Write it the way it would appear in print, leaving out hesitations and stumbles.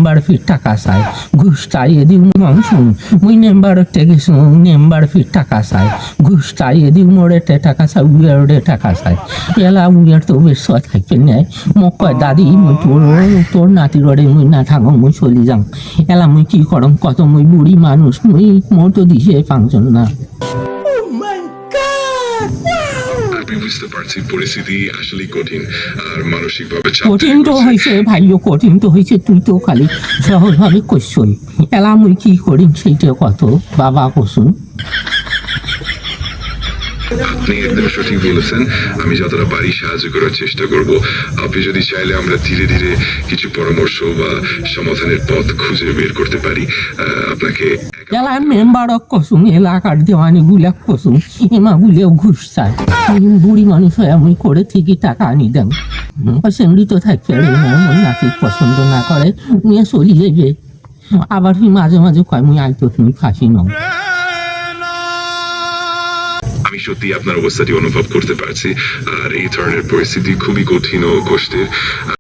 Number ফির টাকা চাই ঘুষ চাইয়ে দিও শুন মুই নেম্বার থেকে নেম্বার ফির টাকা চাই ঘুষ চাইয়ে দিও মোরে টাকা চাই উইয়ারে টাকা চাই এলা উইয়ার তো বেশ থাকবে নেয় মোক কয় দাদি মুই তোর নাতির বাড়ি মুই না থাকো মুই চলি যাং এলা মুই কি করম কত মুই বুড়ি মানুষ মুই মোর তো দিছে ফাংশন না। আমি বুঝতে পারছি পরিস্থিতি আসলে কঠিন আর মানসিকভাবে কঠিন তো হয়েছে ভাইও কঠিন তো হয়েছে তুই তো খালি সহজভাবে কইসই এলা মুই কি করি সেইটা কত বাবা কসুন। আপনি একদম সঠিক বলেছেন, আমি যতটা পারি সাহায্য করার চেষ্টা করব। আপনি যদি চাইলে আমরা ধীরে ধীরে কিছু পরামর্শ বা সমাধানের পথ খুঁজে বের করতে পারি। আপনাকে এলা মেম্বারক কসুন এলাকার দেওয়ানি গুলাক কসুন এমা গুলেও ঘুষ চায় বুড়ি মানুষ হয় আমি করে ঠিকই টাকা আনি দেন সেমনি তো থাকবে ওই নাতি পছন্দ না করে নিয়ে চলি যাবে আবার মাঝে মাঝে কয় মুই আইতো তুমি ফাঁসি নাও। আমি সত্যি আপনার অবস্থাটি অনুভব করতে পারছি আর এই ধরনের পরিস্থিতি খুবই কঠিন ও কষ্টের।